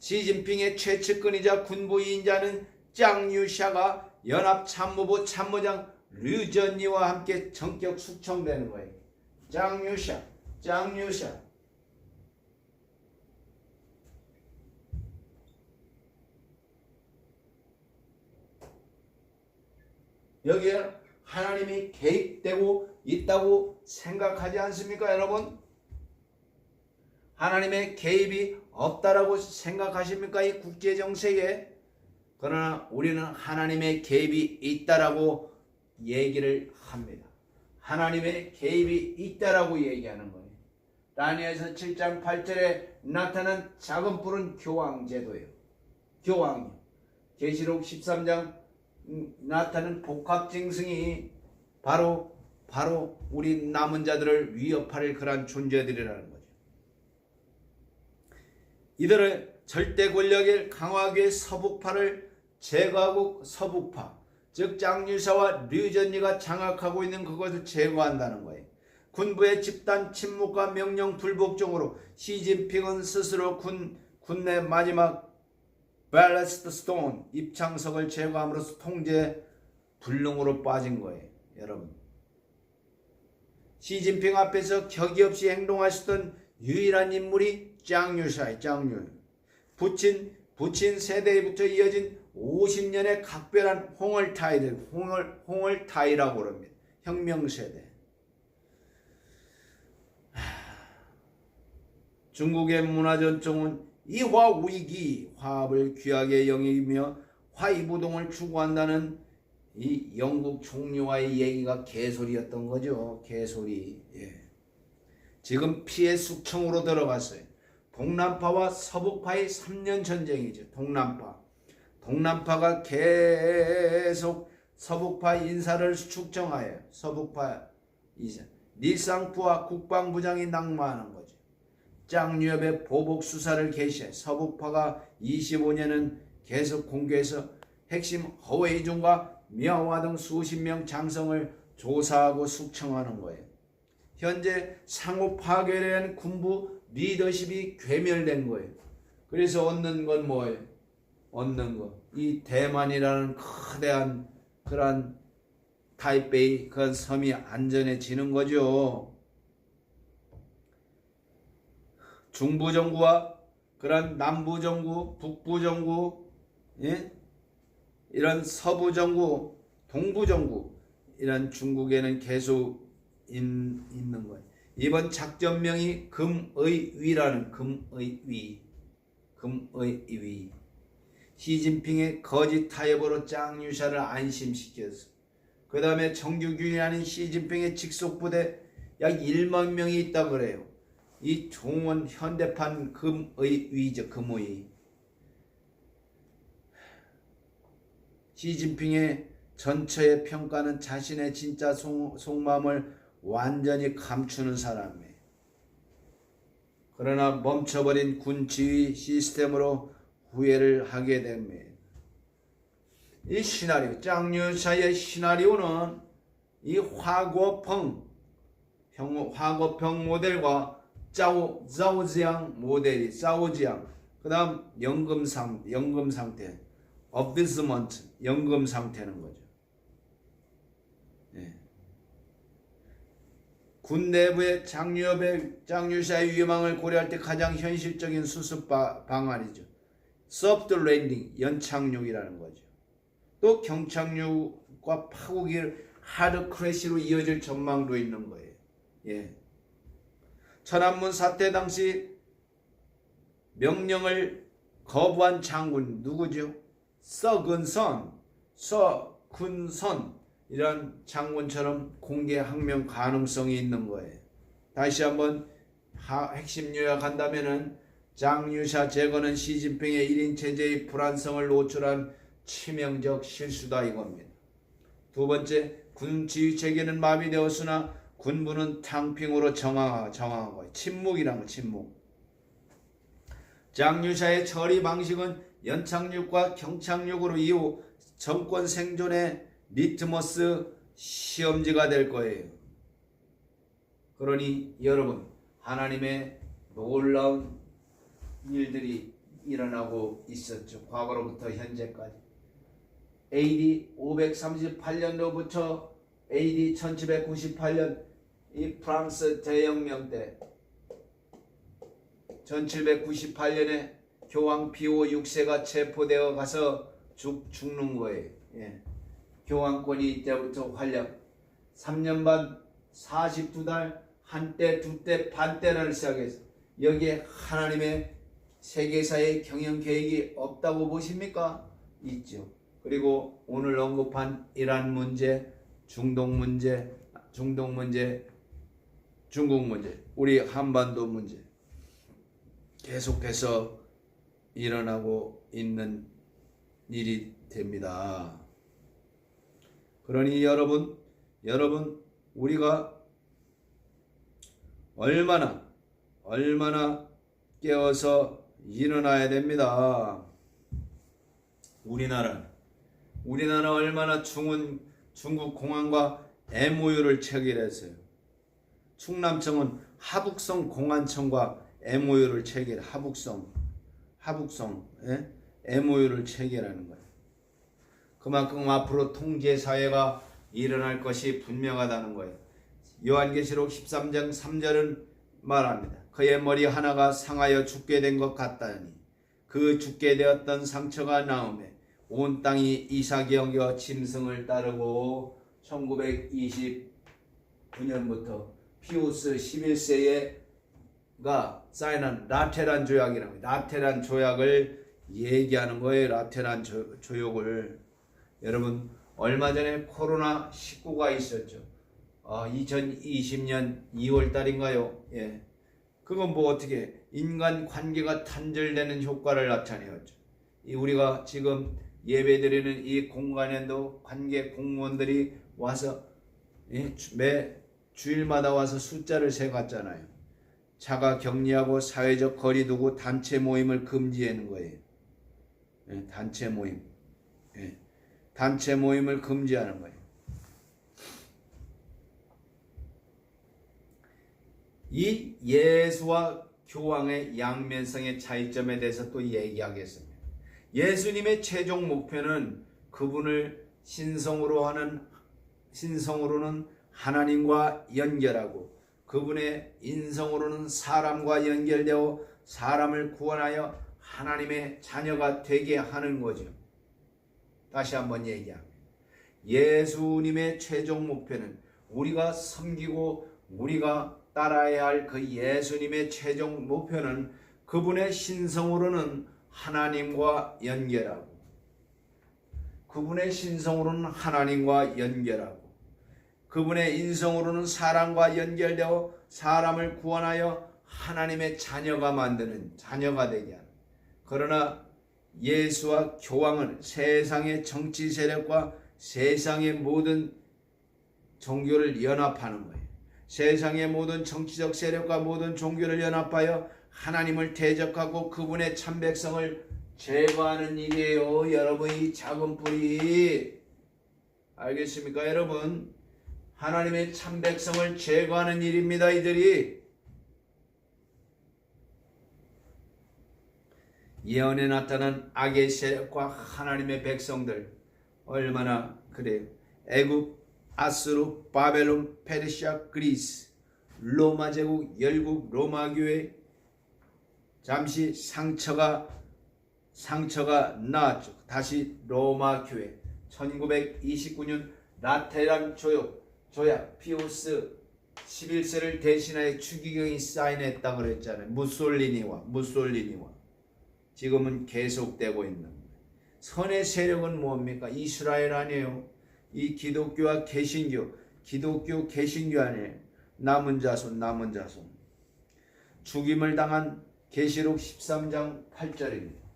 S1: 시진핑의 최측근이자 군부 2인자는 짱유샤가 연합참모부 참모장 류전리와 함께 전격 숙청되는 거예요. 짱유샤. 여기에 하나님이 개입되고 있다고 생각하지 않습니까, 여러분? 하나님의 개입이 없다라고 생각하십니까, 이 국제정세에? 그러나 우리는 하나님의 개입이 있다라고 얘기를 합니다. 하나님의 개입이 있다라고 얘기하는 거예요. 다니엘서 7장 8절에 나타난 작은 뿔은 교황제도예요. 교황이요. 계시록 13장 나타난 복합징승이 바로 우리 남은 자들을 위협할 그런 존재들이라는 거죠. 이들은 절대 권력을 강화하기 위해 서북파를 제거하고, 서북파 즉 짱유사와 류전리가 장악하고 있는 그것을 제거한다는 거예요. 군부의 집단 침묵과 명령 불복종으로 시진핑은 스스로 군내 마지막 밸러스트 스톤 입창석을 제거함으로써 통제 불능으로 빠진 거예요. 여러분, 시진핑 앞에서 격이 없이 행동하시던 유일한 인물이 짱유사예요. 짱유. 부친 세대부터 이어진 50년의 각별한 홍얼타이라고 합니다. 혁명세대. 중국의 문화전통은 이화위기, 화합을 귀하게 여기며 화이부동을 추구한다는 이 영국 총리와의 얘기가 개소리였던 거죠. 개소리. 예. 지금 피해 숙청으로 들어갔어요. 동남파와 서북파의 3년 전쟁이죠. 동남파가 계속 서북파 인사를 축청하여 서북파 인사. 리쌍푸와 국방부장이 낙마하는 거죠. 짱유협의 보복 수사를 개시해 서북파가 25년은 계속 공개해서 핵심 허웨이중과 미아와 등 수십 명 장성을 조사하고 숙청하는 거예요. 현재 상호 파괴에 대한 군부 리더십이 괴멸된 거예요. 그래서 얻는 건 뭐예요? 얻는 거. 이 대만이라는 거대한 그런 타이베이 그 섬이 안전해지는 거죠. 중부정부와 그런 남부정부, 북부정부, 예? 이런 서부정부, 동부정부 이런 중국에는 계속 있는 거예요. 이번 작전명이 금의위라는 금의위. 시진핑의 거짓 타협으로 짱유샤를 안심시켰어. 그 다음에 정규균이라는 시진핑의 직속부대 약 1만 명이 있다 그래요. 이 종원 현대판 금의위죠. 금의. 시진핑의 전처의 평가는 자신의 진짜 속마음을 완전히 감추는 사람이에요. 그러나 멈춰버린 군 지휘 시스템으로 후회를 하게 됩니다. 이 시나리오, 짱유샤의 시나리오는 이 화고펑 모델과 짜오지양 모델이 그 다음 연금 상태 어비스먼트 연금 상태는 거죠. 예. 군 내부의 짱유샤의 위망을 고려할 때 가장 현실적인 수습 방안이죠. soft landing, 연착륙이라는 거죠. 또 경착륙과 파국이 하드 크래시로 이어질 전망도 있는 거예요. 예. 천안문 사태 당시 명령을 거부한 장군 누구죠? 서근선, 이런 장군처럼 공개 항명 가능성이 있는 거예요. 다시 한번 핵심 요약한다면은 장유샤 제거는 시진핑의 1인 체제의 불안성을 노출한 치명적 실수다 이겁니다. 두 번째, 군 지휘 체계는 마비되었으나 군부는 탕핑으로 정황한 거예요. 침묵이란 거, 침묵. 장유샤의 처리 방식은 연착륙과 경착륙으로 이후 정권 생존의 리트머스 시험지가 될 거예요. 그러니 여러분, 하나님의 놀라운 일들이 일어나고 있었죠. 과거로부터 현재까지. AD 538년도부터 AD 1798년 이 프랑스 대혁명 때 1798년에 교황 비오 6세가 체포되어 가서 죽는 거예요. 예. 교황권이 이때부터 활약. 3년 반 42달 한때 두때 반때를 시작해서 여기에 하나님의 세계사의 경영 계획이 없다고 보십니까? 있죠. 그리고 오늘 언급한 이란 문제, 중동 문제, 중국 문제, 우리 한반도 문제 계속해서 일어나고 있는 일이 됩니다. 그러니 여러분 우리가 얼마나 깨어서 일어나야 됩니다. 우리나라 얼마나 중국 공안과 MOU를 체결했어요. 충남청은 하북성 공안청과 MOU를 MOU를 체결하는 거예요. 그만큼 앞으로 통제사회가 일어날 것이 분명하다는 거예요. 요한계시록 13장 3절은 말합니다. 그의 머리 하나가 상하여 죽게 된 것 같다니 그 죽게 되었던 상처가 나오매 온 땅이 이삭이 여겨 짐승을 따르고 1929년부터 피우스 11세가 사인한 라테란 조약이라고 해요. 라테란 조약을 얘기하는 거예요. 라테란 조약을. 여러분 얼마 전에 코로나19가 있었죠. 2020년 2월 달인가요? 예. 그건 뭐 어떻게 인간 관계가 단절되는 효과를 나타내었죠. 우리가 지금 예배드리는 이 공간에도 관계 공무원들이 와서 매 주일마다 와서 숫자를 세갔잖아요. 자가 격리하고 사회적 거리 두고 단체 모임을 금지하는 거예요. 단체 모임. 단체 모임을 금지하는 거예요. 이 예수와 교황의 양면성의 차이점에 대해서 또 얘기하겠습니다. 예수님의 최종 목표는 그분을 신성으로는 하나님과 연결하고 그분의 인성으로는 사람과 연결되어 사람을 구원하여 하나님의 자녀가 되게 하는 거죠. 다시 한번 얘기합니다. 예수님의 최종 목표는 우리가 섬기고 우리가 따라야 할 그 예수님의 최종 목표는 그분의 신성으로는 하나님과 연결하고 그분의 신성으로는 하나님과 연결하고 그분의 인성으로는 사람과 연결되어 사람을 구원하여 하나님의 자녀가 만드는 자녀가 되게 하는. 그러나 예수와 교황은 세상의 정치 세력과 세상의 모든 종교를 연합하는 거예요. 세상의 모든 정치적 세력과 모든 종교를 연합하여 하나님을 대적하고 그분의 참백성을 제거하는 일이에요. 여러분이 작은 뿌리 알겠습니까? 여러분 하나님의 참백성을 제거하는 일입니다. 이들이 예언에 나타난 악의 세력과 하나님의 백성들 얼마나 그래요. 애굽, 아수르, 바벨론, 페르시아, 그리스, 로마 제국, 열국, 로마 교회 잠시 상처가 상처가 나았죠. 다시 로마 교회 1929년 라테란 조약 피우스 11세를 대신하여 추기경이 사인했다 그랬잖아요. 무솔리니와 지금은 계속되고 있는 거예요. 선의 세력은 뭡니까? 이스라엘 아니에요. 이 기독교 개신교 아니에요. 남은 자손. 죽임을 당한 계시록 13장 8절입니다.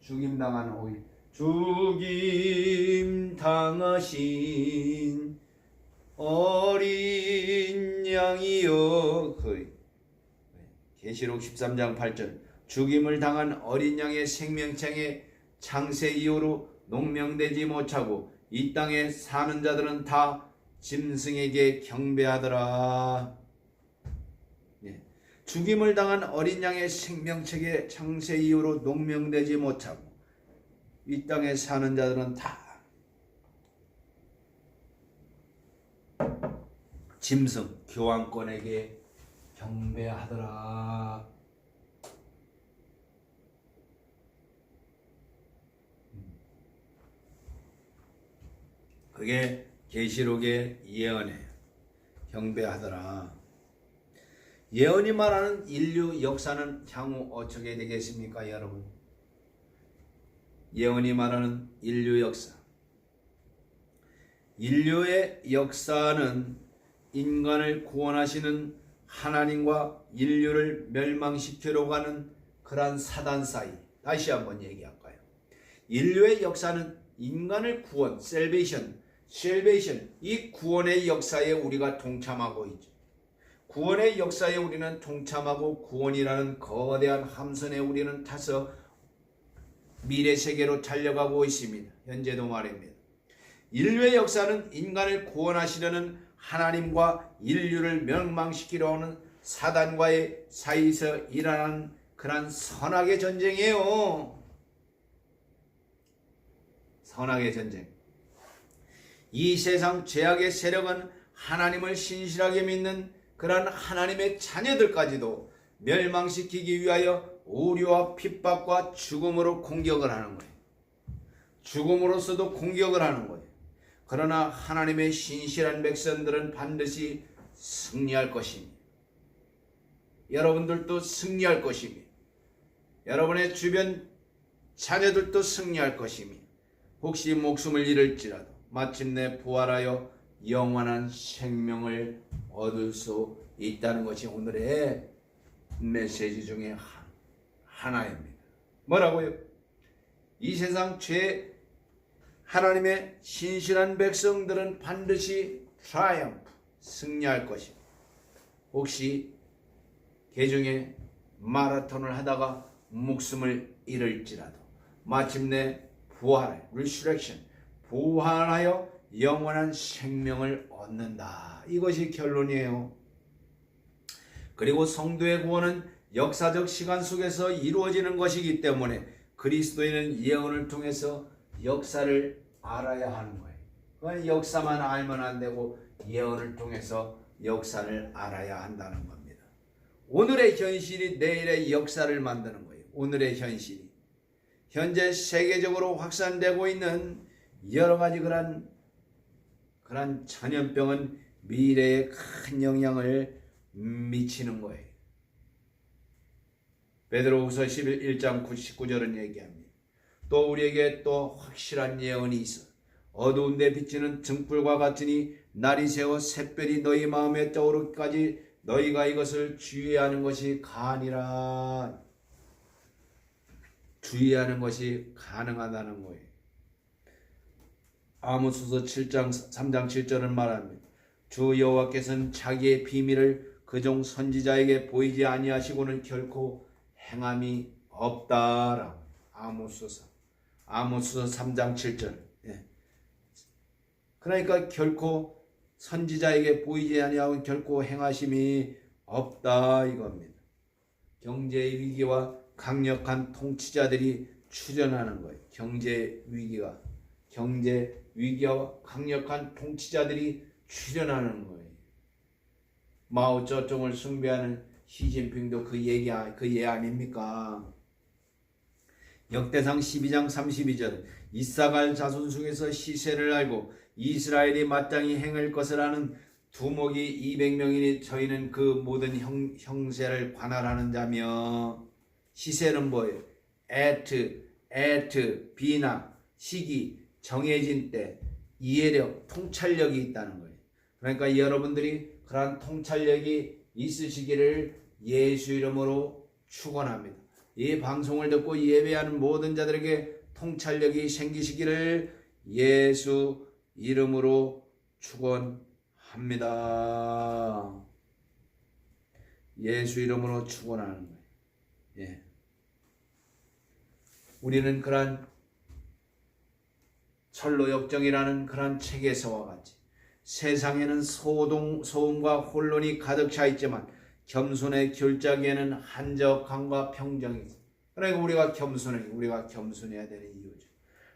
S1: 죽임 당하신 어린 양이여. 계시록 13장 8절. 죽임을 당한 어린 양의 생명창의 창세 이후로 농명되지 못하고 이 땅에 사는 자들은 다 짐승에게 경배하더라. 죽임을 당한 어린 양의 생명책의 창세 이후로 농명되지 못하고 이 땅에 사는 자들은 다 짐승 교황권에게 경배하더라. 그게 계시록의 예언이에요. 경배하더라. 예언이 말하는 인류 역사는 향후 어떻게 되겠습니까, 여러분? 예언이 말하는 인류 역사. 인류의 역사는 인간을 구원하시는 하나님과 인류를 멸망시키려고 하는 그러한 사단 사이. 다시 한번 얘기할까요? 인류의 역사는 인간을 구원, 셀베이션, 이 구원의 역사에 우리가 동참하고 있죠. 구원의 역사에 우리는 동참하고 구원이라는 거대한 함선에 우리는 타서 미래 세계로 달려가고 있습니다. 현재도 말입니다. 인류의 역사는 인간을 구원하시려는 하나님과 인류를 멸망시키려 하는 사단과의 사이에서 일어나는 그런 선악의 전쟁이에요. 선악의 전쟁. 이 세상 죄악의 세력은 하나님을 신실하게 믿는 그러한 하나님의 자녀들까지도 멸망시키기 위하여 오류와 핍박과 죽음으로 공격을 하는 거예요. 죽음으로서도 공격을 하는 거예요. 그러나 하나님의 신실한 백성들은 반드시 승리할 것입니다. 여러분들도 승리할 것입니다. 여러분의 주변 자녀들도 승리할 것입니다. 혹시 목숨을 잃을지라도 마침내 부활하여 영원한 생명을 얻을 수 있다는 것이 오늘의 메시지 중에 하나입니다. 뭐라고요? 이 세상 죄 하나님의 신실한 백성들은 반드시 승리할 것입니다. 혹시 개중에 마라톤을 하다가 목숨을 잃을지라도 마침내 부활하여 영원한 생명을 얻는다. 이것이 결론이에요. 그리고 성도의 구원은 역사적 시간 속에서 이루어지는 것이기 때문에 그리스도인은 예언을 통해서 역사를 알아야 하는 거예요. 그건 역사만 알면 안 되고 예언을 통해서 역사를 알아야 한다는 겁니다. 오늘의 현실이 내일의 역사를 만드는 거예요. 오늘의 현실이. 현재 세계적으로 확산되고 있는 여러 가지 그런 전염병은 미래에 큰 영향을 미치는 거예요. 베드로후서 1장 19절은 얘기합니다. 또 우리에게 또 확실한 예언이 있어 어두운 데 비치는 등불과 같으니 날이 새어 샛별이 너희 마음에 떠오르기까지 너희가 이것을 주의하는 것이 가니라. 주의하는 것이 가능하다는 거예요. 아모스서 3장 7절은 말합니다. 주 여호와께서는 자기의 비밀을 그종 선지자에게 보이지 아니하시고는 결코 행함이 없다라고. 아모스서 3장 7절. 그러니까 결코 선지자에게 보이지 아니하고 결코 행하심이 없다 이겁니다. 경제 위기와 강력한 통치자들이 출현하는 거예요. 경제 위기와 강력한 통치자들이 출현하는 거예요. 마오쩌둥을 숭배하는 시진핑도 그 예 아닙니까? 역대상 12장 32절 이사갈 자손 중에서 시세를 알고 이스라엘이 마땅히 행할 것을 아는 두목이 200명이니 저희는 그 모든 형세를 관할하는 자며. 시세는 뭐예요? 비나, 시기, 정해진 때, 이해력, 통찰력이 있다는 거예요. 그러니까 여러분들이 그러한 통찰력이 있으시기를 예수 이름으로 축원합니다. 이 방송을 듣고 예배하는 모든 자들에게 통찰력이 생기시기를 예수 이름으로 축원합니다. 예수 이름으로 축원하는 거예요. 예. 우리는 그러한 철로역정이라는 그러한 책에서와 같이 세상에는 소음과 혼돈이 가득 차 있지만 겸손의 결자기에는 한적함과 평정이 있습니다. 그러니까 우리가 겸손해야 되는 이유죠.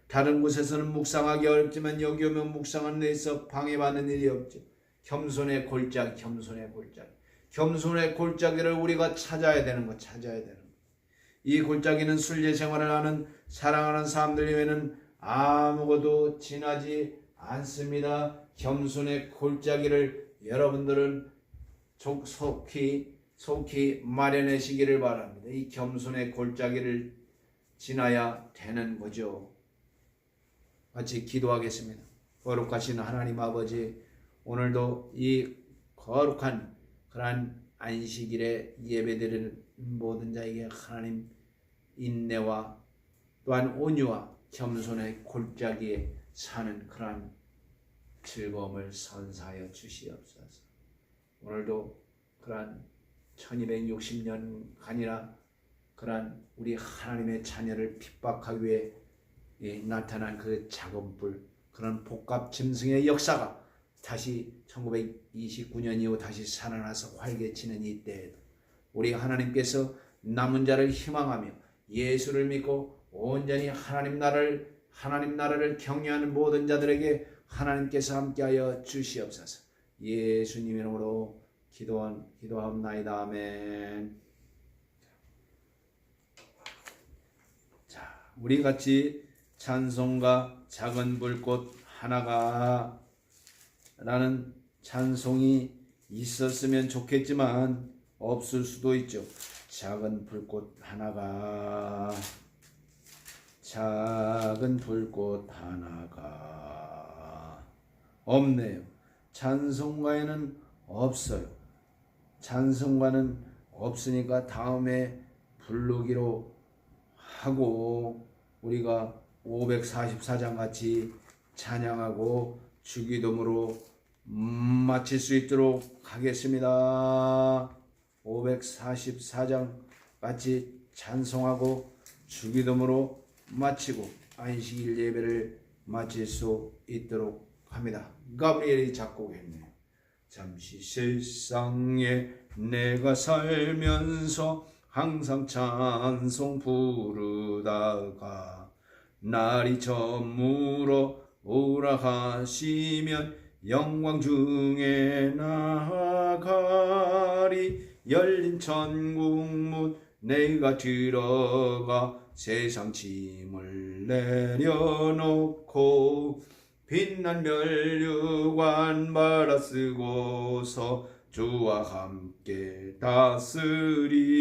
S1: 다른 곳에서는 묵상하기 어렵지만 여기 오면 묵상하는 데서 방해받는 일이 없죠. 겸손의 골짜기를 우리가 찾아야 되는 것. 이 골짜기는 순례 생활을 하는 사랑하는 사람들 외에는 아무것도 지나지 않습니다. 겸손의 골짜기를 여러분들은 속히 마련하시기를 바랍니다. 이 겸손의 골짜기를 지나야 되는 거죠. 같이 기도하겠습니다. 거룩하신 하나님 아버지, 오늘도 이 거룩한 그러한 안식일에 예배드리는 모든 자에게 하나님 인내와 또한 온유와 겸손의 골짜기에 사는 그러한 즐거움을 선사하여 주시옵소서. 오늘도 그러한 1260년간이나 그러한 우리 하나님의 자녀를 핍박하기 위해 나타난 그 작은 불, 그런 복합 짐승의 역사가 다시 1929년 이후 다시 살아나서 활개치는 이때에도 우리 하나님께서 남은 자를 희망하며 예수를 믿고 온전히 하나님 나라를 경외하는 모든 자들에게 하나님께서 함께하여 주시옵소서. 예수님 이름으로 기도하옵나이다. 아멘. 자, 우리 같이 찬송가 작은 불꽃 하나가 라는 찬송이 있었으면 좋겠지만 없을 수도 있죠. 작은 불꽃 하나가 없네요. 찬송가에는 없어요. 찬송가는 없으니까 다음에 부르기로 하고 우리가 544장 같이 찬양하고 주기도문으로 마칠 수 있도록 하겠습니다. 544장 같이 찬송하고 주기도문으로 마치고 안식일 예배를 마칠 수 있도록 합니다. 가브리엘이 작곡했네요. 잠시 세상에 내가 살면서 항상 찬송 부르다가 날이 저물어 오라 하시면 영광 중에 나아가리. 열린 천국문 내가 들어가 세상 짐을 내려놓고 빛난 면류관 말아 쓰고서 주와 함께 다스리리.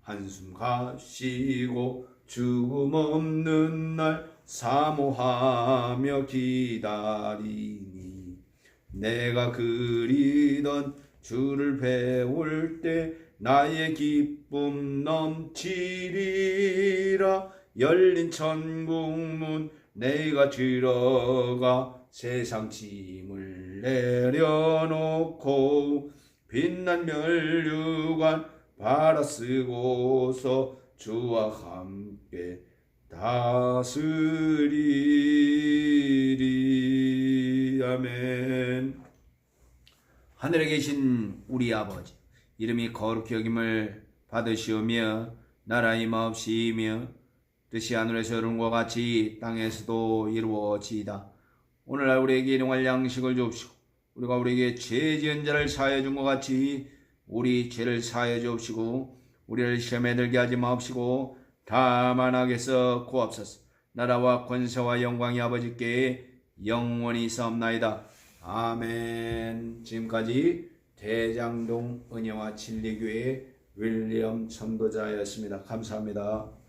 S1: 한숨 가시고 죽음 없는 날 사모하며 기다리니 내가 그리던 주를 배울 때 나의 기쁨 넘치리라. 열린 천국문 내가 들어가 세상 짐을 내려놓고 빛난 면류관 바라 쓰고서 주와 함께 다스리리. 아멘. 하늘에 계신 우리 아버지, 이름이 거룩히 여김을 받으시오며 나라의 임하옵시며 뜻이 하늘에서 이룬과 같이 땅에서도 이루어지이다. 오늘날 우리에게 일용할 양식을 주옵시고 우리가 우리에게 죄 지은 자를 사하여 준 것 같이 우리 죄를 사하여 주옵시고 우리를 시험에 들게 하지 마옵시고 다만 악에서 구하옵소서. 나라와 권세와 영광이 아버지께 영원히 있사옵나이다. 아멘. 지금까지 대장동 은혜와 진리교회 윌리엄 전도자였습니다. 감사합니다.